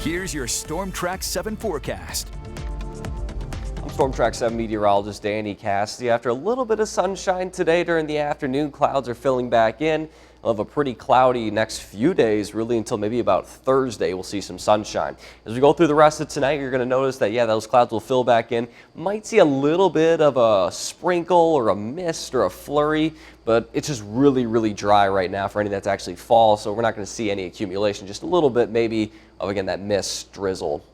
Here's your Storm Track 7 forecast. I'm Storm Track 7 meteorologist Danny Cassidy. After a little bit of sunshine today during the afternoon, clouds are filling back in. We'll have a pretty cloudy next few days, really until maybe about Thursday. We'll see some sunshine. As we go through the rest of tonight, you're going to notice that, those clouds will fill back in. Might see a little bit of a sprinkle or a mist or a flurry, but it's just really, really dry right now for any that's actually fall, so we're not going to see any accumulation. Just a little bit maybe of, again, that mist drizzle,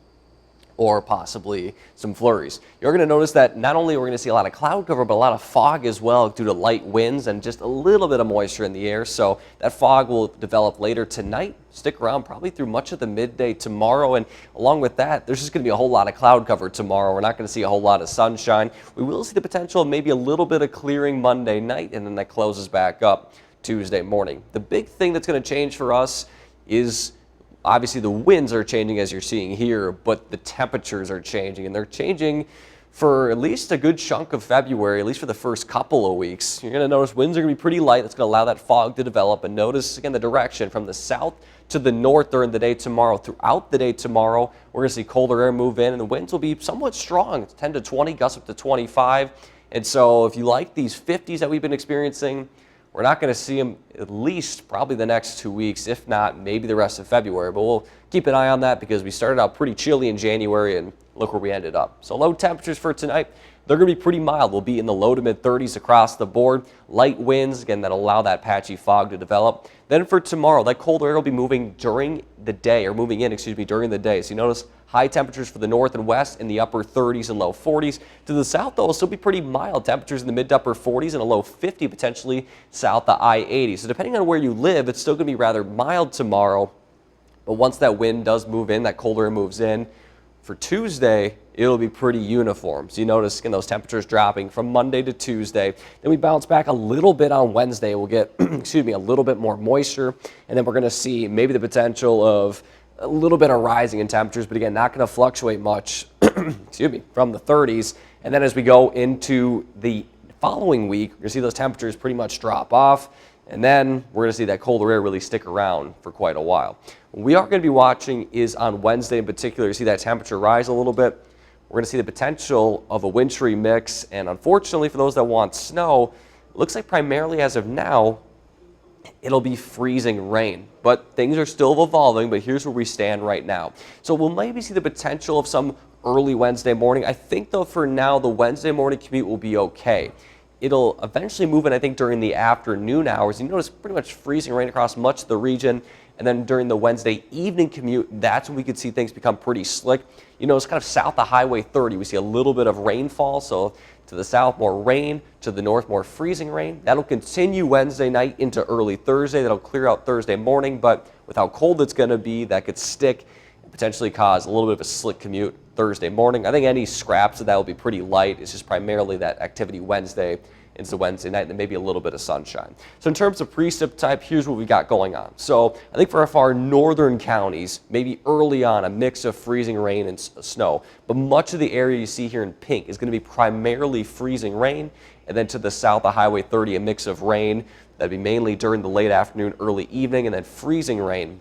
or possibly some flurries. You're going to notice that not only are we going to see a lot of cloud cover, but a lot of fog as well due to light winds and just a little bit of moisture in the air. So that fog will develop later tonight, stick around probably through much of the midday tomorrow. And along with that, there's just going to be a whole lot of cloud cover tomorrow. We're not going to see a whole lot of sunshine. We will see the potential of maybe a little bit of clearing Monday night, and then that closes back up Tuesday morning. The big thing that's going to change for us is obviously the winds are changing as you're seeing here, but the temperatures are changing, and they're changing for at least a good chunk of February, at least for the first couple of weeks. You're going to notice winds are going to be pretty light. That's going to allow that fog to develop, and notice again the direction from the south to the north during the day tomorrow. Throughout the day tomorrow, we're going to see colder air move in, and the winds will be somewhat strong. It's 10 to 20, gusts up to 25. And so if you like these 50s that we've been experiencing, we're not going to see them at least probably the next 2 weeks, if not maybe the rest of February. But we'll keep an eye on that because we started out pretty chilly in January, and look where we ended up. So low temperatures for tonight, they're going to be pretty mild. We'll be in the low to mid 30s across the board. Light winds, again, that allow that patchy fog to develop. Then for tomorrow, that cold air will be moving during the day, or moving in, during the day. So you notice high temperatures for the north and west in the upper 30s and low 40s. To the south, though, will still be pretty mild. Temperatures in the mid to upper 40s and a low 50, potentially south of I-80. So depending on where you live, it's still going to be rather mild tomorrow. But once that wind does move in, that colder air moves in, for Tuesday, it'll be pretty uniform. So you notice again, those temperatures dropping from Monday to Tuesday. Then we bounce back a little bit on Wednesday. We'll get, a little bit more moisture. And then we're going to see maybe the potential of a little bit of rising in temperatures, but again, not going to fluctuate much, from the 30s. And then as we go into the following week, you're going to see those temperatures pretty much drop off. And then we're going to see that colder air really stick around for quite a while. What we are going to be watching is on Wednesday in particular. You see that temperature rise a little bit. We're going to see the potential of a wintry mix. And unfortunately, for those that want snow, it looks like primarily as of now, it'll be freezing rain. But things are still evolving, but here's where we stand right now. So we'll maybe see the potential of some early Wednesday morning. I think, though, for now, the Wednesday morning commute will be okay. It'll eventually move in, I think, during the afternoon hours. You notice pretty much freezing rain across much of the region. And then during the Wednesday evening commute, that's when we could see things become pretty slick. You know, it's kind of south of Highway 30. We see a little bit of rainfall. So to the south, more rain. To the north, more freezing rain. That'll continue Wednesday night into early Thursday. That'll clear out Thursday morning. But with how cold it's going to be, that could stick and potentially cause a little bit of a slick commute Thursday morning. I think any scraps of that will be pretty light. It's just primarily that activity Wednesday into Wednesday night, and then maybe a little bit of sunshine. So in terms of precip type, here's what we got going on. So I think for our far northern counties, maybe early on, a mix of freezing rain and snow. But much of the area you see here in pink is going to be primarily freezing rain. And then to the south of Highway 30, a mix of rain. That'd be mainly during the late afternoon, early evening, and then freezing rain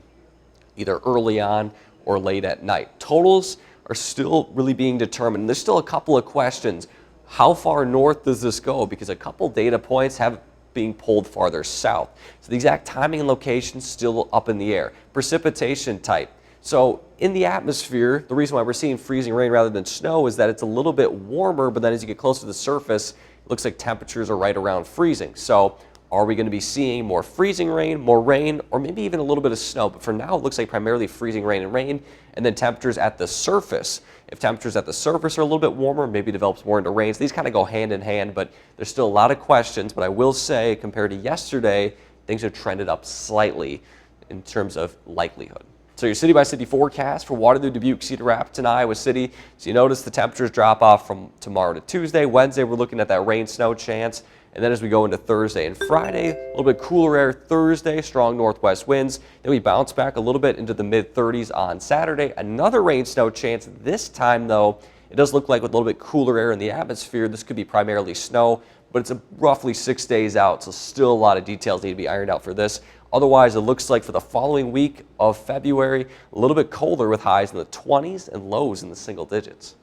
either early on or late at night. Totals are still really being determined. There's still a couple of questions. How far north does this go? Because a couple data points have being pulled farther south. So the exact timing and location still up in the air. Precipitation type. So in the atmosphere, the reason why we're seeing freezing rain rather than snow is that it's a little bit warmer, but then as you get closer to the surface, it looks like temperatures are right around freezing. So are we going to be seeing more freezing rain, more rain, or maybe even a little bit of snow? But for now, it looks like primarily freezing rain, and then temperatures at the surface. If temperatures at the surface are a little bit warmer, maybe develops more into rain. So these kind of go hand in hand, but there's still a lot of questions. But I will say, compared to yesterday, things have trended up slightly in terms of likelihood. So your city-by-city forecast for Waterloo, Dubuque, Cedar Rapids, and Iowa City. So you notice the temperatures drop off from tomorrow to Tuesday. Wednesday, we're looking at that rain, snow chance. And then as we go into Thursday and Friday, a little bit cooler air Thursday, strong northwest winds. Then we bounce back a little bit into the mid-30s on Saturday. Another rain, snow chance. This time, though, it does look like with a little bit cooler air in the atmosphere, this could be primarily snow, but it's roughly 6 days out, so still a lot of details need to be ironed out for this. Otherwise, it looks like for the following week of February, a little bit colder with highs in the 20s and lows in the single digits.